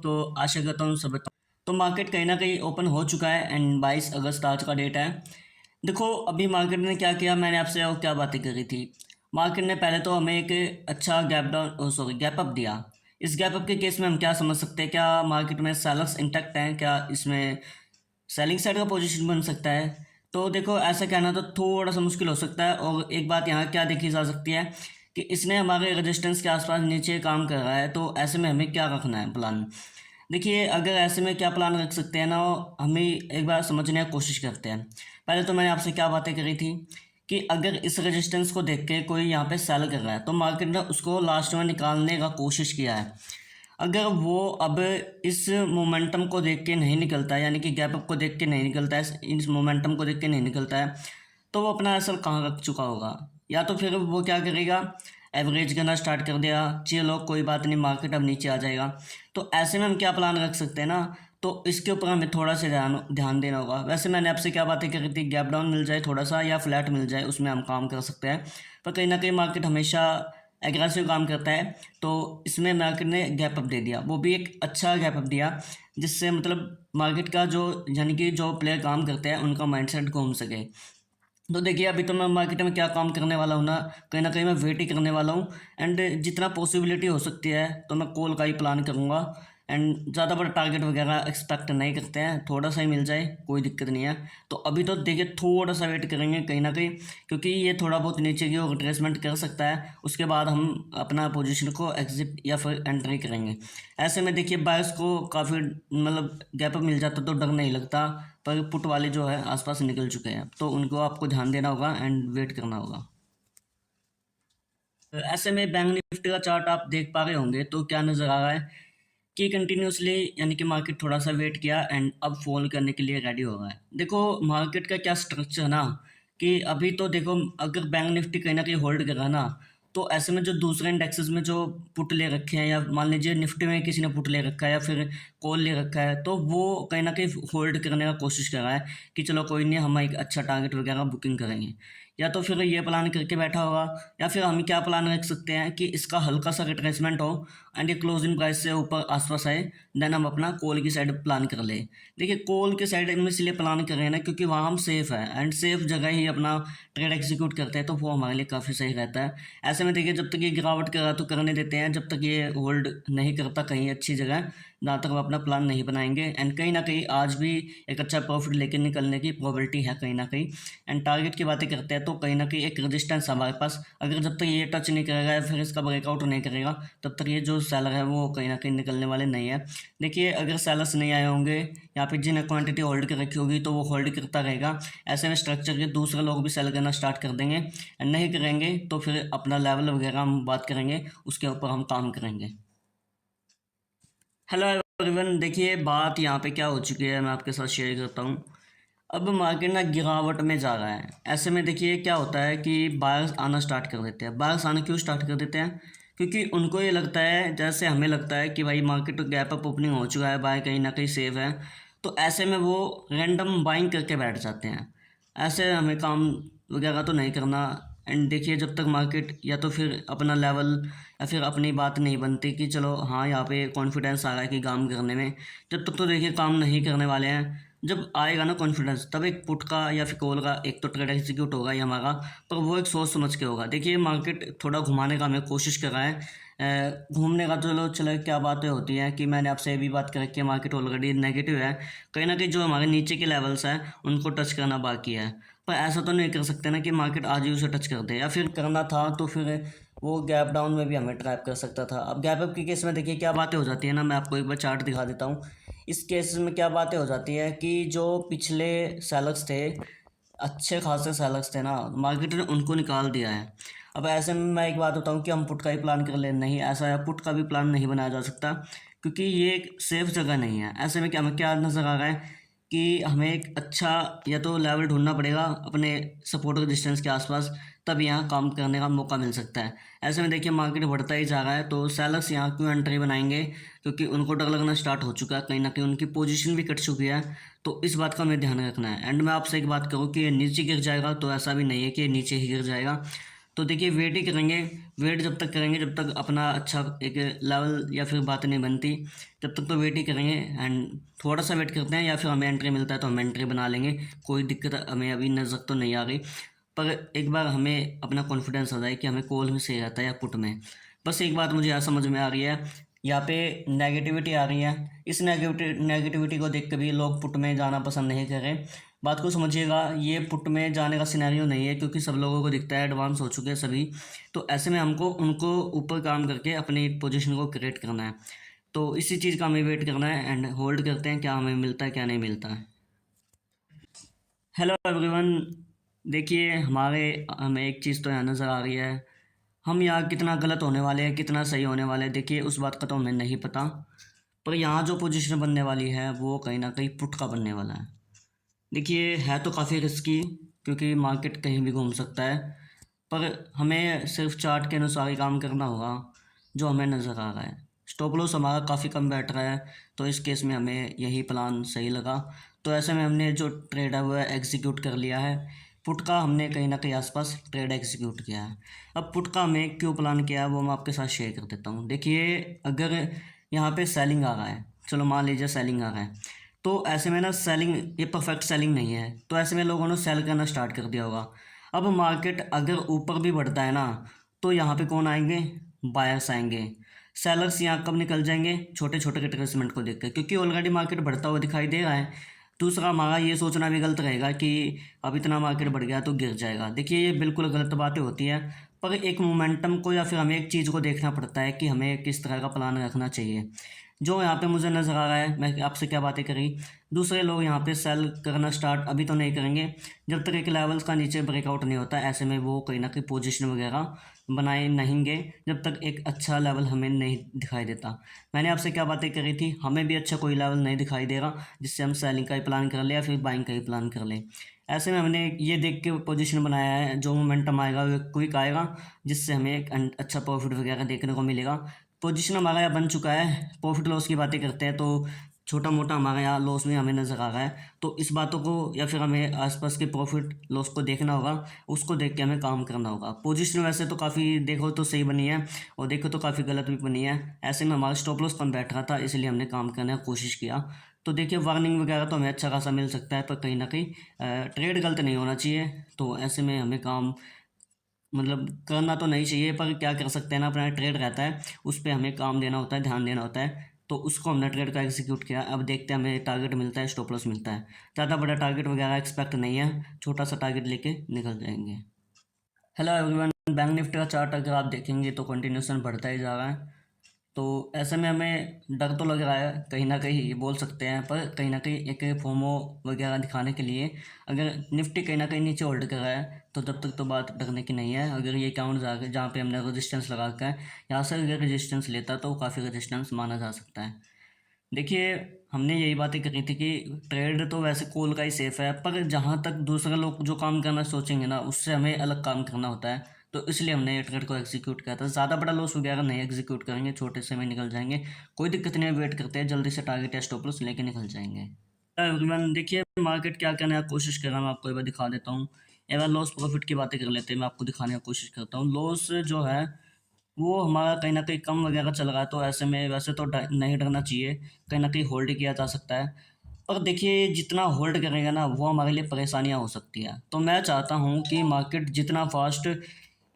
तो आशा करता हूँ सब तो मार्केट कहीं ना कहीं ओपन हो चुका है एंड 22 अगस्त आज का डेट है। देखो अभी मार्केट ने क्या किया, मैंने आपसे और क्या बातें करी थी। मार्केट ने पहले तो हमें एक अच्छा gap down sorry gap up दिया। इस गैप अप के केस में हम क्या समझ सकते हैं, क्या मार्केट में सेलर्स इंटैक्ट हैं, क्या इसमें सेलिंग साइड का पोजीशन बन सकता है। तो देखो ऐसा कहना तो थोड़ा सा मुश्किल हो सकता है। और एक बात यहाँ क्या देखी जा सकती है कि इसने हमारे रेजिस्टेंस के आसपास नीचे काम कर रहा है, तो ऐसे में हमें क्या रखना है प्लान। देखिए अगर ऐसे में क्या प्लान रख सकते हैं ना, हमें एक बार समझने की कोशिश करते हैं। पहले तो मैंने आपसे क्या बातें करी थी कि अगर इस रेजिस्टेंस को देख के कोई यहाँ पे सेल कर रहा है तो मार्केट ने उसको लास्ट में निकालने का कोशिश किया है। अगर वो अब इस मोमेंटम को देख के नहीं निकलता है, यानी कि गैप अप को देख के नहीं निकलता है, इस मोमेंटम को देख के नहीं निकलता है, तो वो अपना असल कहाँ रख चुका होगा। या तो फिर वो क्या करेगा, एवरेज करना स्टार्ट कर दिया, चलो कोई बात नहीं मार्केट अब नीचे आ जाएगा। तो ऐसे में हम क्या प्लान रख सकते हैं ना, तो इसके ऊपर हमें थोड़ा सा ध्यान ध्यान देना होगा। वैसे मैंने आपसे क्या बातें करी थी, गैप डाउन मिल जाए थोड़ा सा या फ्लैट मिल जाए उसमें हम काम कर सकते हैं। पर कहीं ना कहीं मार्केट हमेशा एग्रेसिव काम करता है, तो इसमें मार्केट ने गैप अप दे दिया, वो भी एक अच्छा गैप अप दिया, जिससे मतलब मार्केट का जो यानी कि जो प्लेयर काम करते हैं उनका माइंडसेट घूम सके। तो देखिए अभी तो मैं मार्केट में क्या काम करने वाला हूँ ना कहीं मैं वेट ही करने वाला हूँ। एंड जितना पॉसिबिलिटी हो सकती है तो मैं कॉल का ही प्लान करूँगा। एंड ज़्यादा बड़ा टारगेट वगैरह एक्सपेक्ट नहीं करते हैं, थोड़ा सा ही मिल जाए कोई दिक्कत नहीं है। तो अभी तो देखिए थोड़ा सा वेट करेंगे कहीं ना कहीं, क्योंकि ये थोड़ा बहुत नीचे की ओवर रिट्रेसमेंट कर सकता है, उसके बाद हम अपना पोजीशन को एग्जिट या फिर एंट्री करेंगे। ऐसे में देखिए बायर्स को काफ़ी मतलब गैप अप मिल जाता तो डर नहीं लगता, पर पुट वाले जो है आसपास निकल चुके हैं, तो उनको आपको ध्यान देना होगा एंड वेट करना होगा। तो ऐसे में बैंक निफ्टी का चार्ट आप देख पा रहे होंगे, तो क्या नज़र आ रहा है कि कंटिन्यूसली यानी कि मार्केट थोड़ा सा वेट किया एंड अब फॉल करने के लिए रेडी हो रहा है। देखो मार्केट का क्या स्ट्रक्चर है ना, कि अभी तो देखो अगर बैंक निफ्टी कहीं ना कहीं होल्ड कर रहा है ना, तो ऐसे में जो दूसरे इंडेक्सेस में जो पुट ले रखे हैं, या मान लीजिए निफ्टी में किसी ने पुट ले रखा है या फिर कॉल ले रखा है, तो वो कहीं ना कहीं होल्ड करने का कोशिश कर रहा है कि चलो कोई नहीं हम एक अच्छा टारगेट वगैरह बुकिंग करेंगे। या तो फिर ये प्लान करके बैठा होगा, या फिर हम क्या प्लान रख सकते हैं कि इसका हल्का सा रिट्रेसमेंट हो एंड ये क्लोजिंग प्राइस से ऊपर आसपास आए, देन हम अपना कॉल की साइड प्लान कर ले। देखिए कॉल की साइड में इसलिए प्लान कर रहे हैं ना क्योंकि वहाँ हम सेफ है एंड सेफ जगह ही अपना ट्रेड एग्जीक्यूट करते हैं, तो वो हमारे लिए काफ़ी सही रहता है। ऐसे में देखिए जब तक ये गिरावट कर रहा तो करने देते हैं, जब तक ये होल्ड नहीं करता कहीं अच्छी जगह, जहाँ तक हम अपना प्लान नहीं बनाएंगे। एंड कहीं ना कहीं आज भी एक अच्छा प्रॉफिट लेकर निकलने की प्रोबेबिलिटी है कहीं ना कहीं। एंड टारगेट की बातें करते हैं तो कहीं ना कहीं एक रेजिस्टेंस हमारे पास, अगर जब तक ये टच नहीं करेगा या फिर इसका ब्रेकआउट नहीं करेगा, तब तक ये जो सेलर है वो कहीं ना कहीं निकलने वाले नहीं है। देखिए अगर सेलर्स नहीं आए होंगे यहाँ पे, जिन्हें क्वांटिटी होल्ड कर रखी होगी तो वो होल्ड करता रहेगा। ऐसे में स्ट्रक्चर के दूसरे लोग भी सेल करना स्टार्ट कर देंगे, एंड नहीं करेंगे तो फिर अपना लेवल वगैरह हम बात करेंगे, उसके ऊपर हम काम करेंगे। हेलो एवरीवन, देखिए बात यहाँ पे क्या हो चुकी है मैं आपके साथ शेयर करता हूँ। अब मार्केट ना गिरावट में जा रहा है। ऐसे में देखिए क्या होता है कि बायर्स आना स्टार्ट कर देते हैं। बायर्स आना क्यों स्टार्ट कर देते हैं, क्योंकि उनको ये लगता है, जैसे हमें लगता है कि भाई मार्केट गैप अप ओपनिंग हो चुका है, बाय कहीं ना कहीं सेफ है, तो ऐसे में वो रैंडम बाइंग करके बैठ जाते हैं। ऐसे हमें काम वगैरह तो नहीं करना। एंड देखिए जब तक मार्केट या तो फिर अपना लेवल या फिर अपनी बात नहीं बनती कि चलो हाँ यहाँ पे कॉन्फिडेंस आ रहा है कि काम करने में, जब तक तो देखिए काम नहीं करने वाले हैं। जब आएगा ना कॉन्फिडेंस, तब एक पुट का या फिर कॉल का एक तो ट्रेड एग्जीक्यूट होगा ही हमारा, पर वो एक सोच समझ के होगा। देखिए मार्केट थोड़ा घुमाने का हमें कोशिश कर रहा है। घूमने का तो चलो क्या बातें होती हैं कि मैंने आपसे ये भी बात कर रखी है, मार्केट ऑलरेडी नेगेटिव है, कहीं ना कहीं जो हमारे नीचे के लेवल्स हैं उनको टच करना बाकी है। पर ऐसा तो नहीं कर सकते ना कि मार्केट आज ही उसे टच कर दे, या फिर करना था तो फिर वो गैप डाउन में भी हमें ट्रैप कर सकता था। अब गैप अप के केस में देखिए क्या बातें हो जाती है ना, मैं आपको एक बार चार्ट दिखा देता हूँ। इस केस में क्या बातें हो जाती है कि जो पिछले सेलर्स थे, अच्छे खासे सेलर्स थे ना, मार्केट ने उनको निकाल दिया है। अब ऐसे में मैं एक बात बताऊँ कि हम पुट का ही प्लान कर ले, नहीं ऐसा है, पुट का भी प्लान नहीं बनाया जा सकता, क्योंकि ये एक सेफ जगह नहीं है। ऐसे में क्या हमें क्या नज़र आ रहा है कि हमें एक अच्छा या तो लेवल ढूंढना पड़ेगा अपने सपोर्ट डिस्टेंस के आसपास, तब यहाँ काम करने का मौका मिल सकता है। ऐसे में देखिए मार्केट बढ़ता ही जा रहा है, तो सेलर्स यहाँ क्यों एंट्री बनाएंगे, क्योंकि उनको डर लगना स्टार्ट हो चुका है, कहीं ना कहीं उनकी पोजीशन भी कट चुकी है। तो इस बात का हमें ध्यान रखना है। एंड मैं आपसे एक बात करूँ कि ये नीचे गिर जाएगा, तो ऐसा भी नहीं है कि ये नीचे ही गिर जाएगा। तो देखिए वेट ही करेंगे। वेट जब तक करेंगे, जब तक अपना अच्छा एक लेवल या फिर बात नहीं बनती, जब तक तो वेट ही करेंगे। एंड थोड़ा सा वेट करते हैं या फिर हमें एंट्री मिलता है तो हम एंट्री बना लेंगे। कोई दिक्कत हमें अभी नज़र तो नहीं आ रही, पर एक बार हमें अपना कॉन्फिडेंस हो जाए कि हमें कॉल में सही रहता है या पुट में। बस एक बात मुझे यहाँ समझ में आ रही है, यहाँ पे नेगेटिविटी आ रही है। इस नेगेटिविटी को देख के भी लोग पुट में जाना पसंद नहीं कर रहे। बात को समझिएगा, ये पुट में जाने का सिनेरियो नहीं है, क्योंकि सब लोगों को दिखता है एडवांस हो चुके हैं सभी। तो ऐसे में हमको उनको ऊपर काम करके अपनी पोजीशन को क्रिएट करना है। तो इसी चीज़ का हमें वेट करना है एंड होल्ड करते हैं क्या हमें मिलता है क्या नहीं मिलता है। हेलो एवरीवन, देखिए हमें एक चीज़ तो यहाँ नज़र आ रही है। हम यहाँ कितना गलत होने वाले हैं कितना सही होने वाले हैं, देखिए उस बात का तो हमें नहीं पता। पर यहाँ जो पोजीशन बनने वाली है वो कहीं ना कहीं पुट का बनने वाला है। देखिए है तो काफ़ी रिस्की, क्योंकि मार्केट कहीं भी घूम सकता है। पर हमें सिर्फ चार्ट के अनुसार ही काम करना होगा जो हमें नज़र आ रहा है। स्टॉप लॉस हमारा काफ़ी कम बैठ रहा है, तो इस केस में हमें यही प्लान सही लगा। तो ऐसे में हमने जो ट्रेड है वो एग्जीक्यूट कर लिया है। पुट का हमने कहीं ना कहीं आसपास ट्रेड एग्जीक्यूट किया है। अब पुट का हमें क्यों प्लान किया है वो मैं आपके साथ शेयर कर देता हूँ। देखिए अगर यहाँ पे सेलिंग आ रहा है, चलो मान लीजिए सेलिंग आ रहा है, तो ऐसे में ना सेलिंग, ये परफेक्ट सेलिंग नहीं है, तो ऐसे में लोगों ने सेल करना स्टार्ट कर दिया होगा। अब मार्केट अगर ऊपर भी बढ़ता है ना, तो यहाँ पे कौन आएंगे, बायर्स आएंगे। सेलर्स यहाँ कब निकल जाएंगे, छोटे छोटे रिट्रेसमेंट को देखकर, क्योंकि ऑलरेडी मार्केट बढ़ता हुआ दिखाई दे रहा है। दूसरा हमारा ये सोचना भी गलत रहेगा कि अब इतना मार्केट बढ़ गया तो गिर जाएगा। देखिए ये बिल्कुल गलत बातें होती हैं। पर एक मोमेंटम को या फिर हमें एक चीज़ को देखना पड़ता है कि हमें किस तरह का प्लान रखना चाहिए। जो यहाँ पे मुझे नज़र आ रहा है, मैं आपसे क्या बातें करी, दूसरे लोग यहाँ पे सेल करना स्टार्ट अभी तो नहीं करेंगे जब तक एक लेवल्स का नीचे ब्रेकआउट नहीं होता। ऐसे में वो कहीं ना कहीं पोजीशन वगैरह बनाए नहींगे जब तक एक अच्छा लेवल हमें नहीं दिखाई देता। मैंने आपसे क्या बातें करी थी, हमें भी अच्छा कोई लेवल नहीं दिखाई दे रहा जिससे हम सेलिंग का ही प्लान कर ले या फिर बाइंग का ही प्लान कर लें। ऐसे में हमने ये देख के पोजीशन बनाया है, जो मोमेंटम आएगा वो क्विक आएगा, जिससे हमें एक अच्छा प्रॉफिट वगैरह देखने को मिलेगा। पोजीशन हमारा यहाँ बन चुका है। प्रॉफिट लॉस की बातें करते हैं तो छोटा मोटा हमारे यहाँ लॉस भी हमें नज़र आ रहा है। तो इस बातों को या फिर हमें आसपास के प्रॉफिट लॉस को देखना होगा, उसको देख के हमें काम करना होगा। पोजीशन वैसे तो काफ़ी देखो तो सही बनी है और देखो तो काफ़ी गलत भी बनी है। ऐसे में हमारा स्टॉप लॉस कम बैठ रहा था, इसलिए हमने काम करने की कोशिश किया। तो देखिए वार्निंग वगैरह तो हमें अच्छा खासा मिल सकता है, पर कहीं ना कहीं ट्रेड गलत नहीं होना चाहिए। तो ऐसे में हमें काम मतलब करना तो नहीं चाहिए, पर क्या कर सकते हैं ना, अपना ट्रेड रहता है उस पर हमें काम देना होता है, ध्यान देना होता है। तो उसको हमने ट्रेड का एग्जीक्यूट किया। अब देखते हैं हमें टारगेट मिलता है, स्टॉप लॉस मिलता है। ज़्यादा बड़ा टारगेट वगैरह एक्सपेक्ट नहीं है, छोटा सा टारगेट लेके निकल जाएंगे। हेलो एवरीवन, बैंक निफ्टी का चार्ट अगर आप देखेंगे तो कंटिन्यूसन बढ़ता ही जा रहा है। तो ऐसे में हमें डर तो लग रहा है कहीं ना कहीं, ये बोल सकते हैं, पर कहीं ना कहीं एक फोमो वगैरह दिखाने के लिए अगर निफ्टी कहीं ना कहीं नीचे होल्ड कर रहा है तो तब तक तो बात डरने की नहीं है। अगर ये काउंट जाकर जहाँ पे हमने रेजिस्टेंस लगा रखा है, यहाँ से अगर रेजिस्टेंस लेता तो काफ़ी रेजिस्टेंस माना जा सकता है। देखिए हमने यही बातें करी थी कि ट्रेड तो वैसे कॉल का ही सेफ है, पर जहाँ तक दूसरे लोग जो काम करना सोचेंगे ना, उससे हमें अलग काम करना होता है। तो इसलिए हमने ये ट्रेड को एग्जीक्यूट किया था। ज़्यादा बड़ा लॉस वगैरह नहीं एग्जीक्यूट करेंगे, छोटे से में निकल जाएंगे, कोई दिक्कत नहीं है। वेट करते हैं, जल्दी से टारगेट या स्टॉप लॉस लेके निकल जाएंगे। एवरीवन देखिए मार्केट क्या करने की कोशिश कर रहा है, मैं आपको एक बार दिखा देता हूँ। एक बार लॉस प्रॉफिट की बातें कर लेते हैं, मैं आपको दिखाने की कोशिश करता हूँ। लॉस जो है वो हमारा कहीं ना कहीं कम वगैरह चल रहा है, तो ऐसे में वैसे तो नहीं डरना चाहिए, कहीं ना कहीं होल्ड किया जा सकता है। पर देखिए जितना होल्ड करेंगे ना वो हमारे लिए परेशानियाँ हो सकती है। तो मैं चाहता हूँ कि मार्केट जितना फास्ट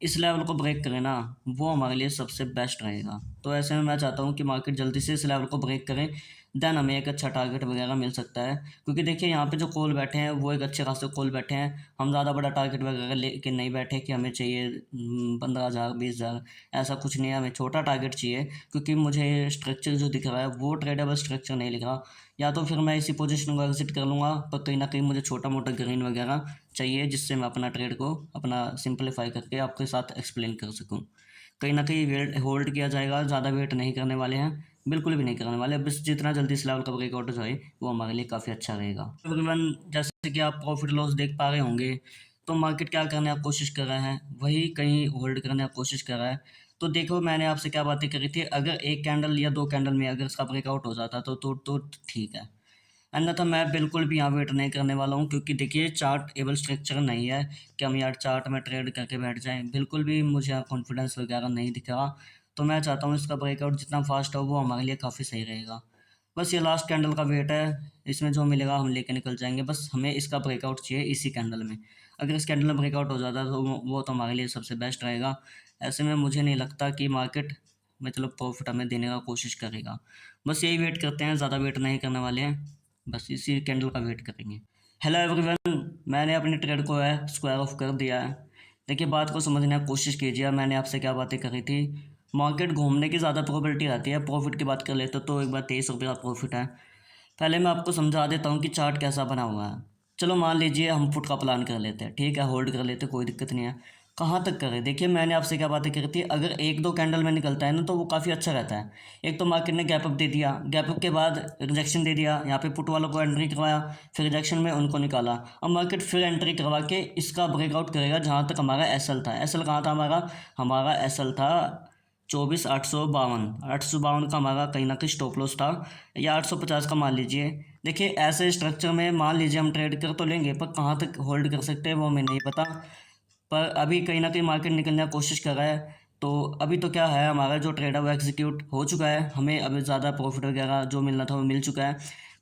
इस लेवल को ब्रेक करे ना, वो हमारे लिए सबसे बेस्ट रहेगा। तो ऐसे में मैं चाहता हूँ कि मार्केट जल्दी से इस लेवल को ब्रेक करें, देन हमें एक अच्छा टारगेट वगैरह मिल सकता है। क्योंकि देखिए यहाँ पे जो कॉल बैठे हैं वो एक अच्छे खासे कॉल बैठे हैं। हम ज़्यादा बड़ा टारगेट वगैरह लेके नहीं बैठे कि हमें चाहिए 15,000 20,000, ऐसा कुछ नहीं है, हमें छोटा टारगेट चाहिए। क्योंकि मुझे स्ट्रक्चर जो दिख रहा है वो ट्रेडेबल स्ट्रक्चर नहीं दिख रहा। या तो फिर मैं इसी पोजीशन को एग्जिट कर लूँगा, पर कहीं ना कहीं मुझे छोटा मोटा ग्रीन वगैरह चाहिए, जिससे मैं अपना ट्रेड को अपना सिंपलीफाई करके आपके साथ एक्सप्लेन कर सकूँ। कहीं ना कहीं वेट होल्ड किया जाएगा, ज़्यादा वेट नहीं करने वाले हैं, बिल्कुल भी नहीं करने वाले। बस जितना जल्दी इस लेवल का ब्रेकआउट हो जाए वो हमारे लिए काफ़ी अच्छा रहेगा। एवरीवन जैसे कि आप प्रॉफिट लॉस देख पा रहे होंगे, तो मार्केट क्या करने की कोशिश कर रहा है, वही कहीं होल्ड करने की कोशिश कर रहा है। तो देखो मैंने आपसे क्या बातें करी थी, अगर एक कैंडल या दो कैंडल में अगर इसका ब्रेकआउट हो जाता तो ठीक है। अन्यथा मैं बिल्कुल भी यहाँ वेट नहीं करने वाला हूँ, क्योंकि देखिए चार्ट एबल स्ट्रक्चर नहीं है कि हम यार चार्ट में ट्रेड करके बैठ जाएं। बिल्कुल भी मुझे यहाँ कॉन्फिडेंस वगैरह नहीं दिख रहा। तो मैं चाहता हूँ इसका ब्रेकआउट जितना फास्ट हो वो हमारे लिए काफ़ी सही रहेगा। बस ये लास्ट कैंडल का वेट है, इसमें जो मिलेगा हम लेके निकल जाएंगे। बस हमें इसका ब्रेकआउट चाहिए इसी कैंडल में। अगर इस कैंडल में ब्रेकआउट हो जाता है तो वो तो हमारे लिए सबसे बेस्ट रहेगा। ऐसे में मुझे नहीं लगता कि मार्केट मतलब प्रॉफिट हमें देने का कोशिश करेगा। बस यही वेट करते हैं, ज़्यादा वेट नहीं करने वाले हैं, बस इसी कैंडल का वेट करेंगे। हेलो एवरीवन, मैंने अपनी ट्रेड को है स्क्वायर ऑफ कर दिया है। देखिए बात को समझने की कोशिश कीजिए, मैंने आपसे क्या बातें करी थी। मार्केट घूमने की ज़्यादा प्रोबेबिलिटी रहती है। प्रॉफिट की बात कर लेते तो एक बार 23 रुपये का प्रॉफिट है। पहले मैं आपको समझा देता हूँ कि चार्ट कैसा बना हुआ है। चलो मान लीजिए हम पुट का प्लान कर लेते हैं, ठीक है, होल्ड कर लेते, कोई दिक्कत नहीं है। कहाँ तक करें? देखिए मैंने आपसे क्या बातें करी थी, अगर एक दो कैंडल में निकलता है ना तो वो काफ़ी अच्छा रहता है। एक तो मार्केट ने गैप अप दे दिया, गैप अप के बाद रिजेक्शन दे दिया, यहाँ पे पुट वालों को एंट्री करवाया, फिर रिजेक्शन में उनको निकाला। अब मार्केट फिर एंट्री करवा के इसका ब्रेकआउट करेगा जहाँ तक हमारा एसएल था। एसएल कहाँ था हमारा एसएल था 24,852 का हमारा कहीं ना कहीं स्टॉप लॉस था, या 850 का मान लीजिए। देखिए ऐसे स्ट्रक्चर में मान लीजिए हम ट्रेड कर तो लेंगे, पर कहाँ तक होल्ड कर सकते हैं वो हमें नहीं पता। पर अभी कहीं ना कहीं मार्केट निकलने की कोशिश कर रहा है। तो अभी तो क्या है, हमारा जो ट्रेड है वो एग्जीक्यूट हो चुका है, हमें अभी ज़्यादा प्रॉफिट वगैरह जो मिलना था वो मिल चुका है।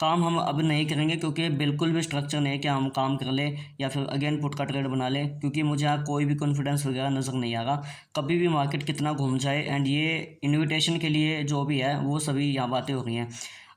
काम हम अब नहीं करेंगे, क्योंकि बिल्कुल भी स्ट्रक्चर नहीं है कि हम काम कर लें या फिर अगेन पुट का ट्रेड बना लें, क्योंकि मुझे यहाँ कोई भी कॉन्फिडेंस वगैरह नज़र नहीं आ रहा। कभी भी मार्केट कितना घूम जाए, एंड ये इन्विटेशन के लिए जो भी है वो सभी यहाँ बातें हो रही हैं।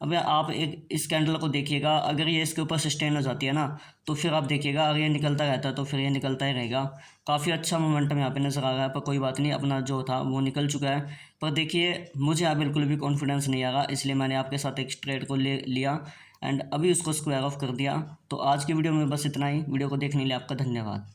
अब आप एक इस कैंडल को देखिएगा, अगर ये इसके ऊपर सस्टेन हो जाती है ना तो फिर आप देखिएगा, अगर ये निकलता रहता है तो फिर ये निकलता ही रहेगा। काफ़ी अच्छा मोमेंटम यहाँ पे नज़र आ रहा है, पर कोई बात नहीं, अपना जो था वो निकल चुका है। पर देखिए मुझे यहाँ बिल्कुल भी कॉन्फिडेंस नहीं आ रहा, इसलिए मैंने आपके साथ एक ट्रेड को ले लिया एंड अभी उसको स्क्वायर ऑफ कर दिया। तो आज की वीडियो में बस इतना ही। वीडियो को देखने के लिए आपका धन्यवाद।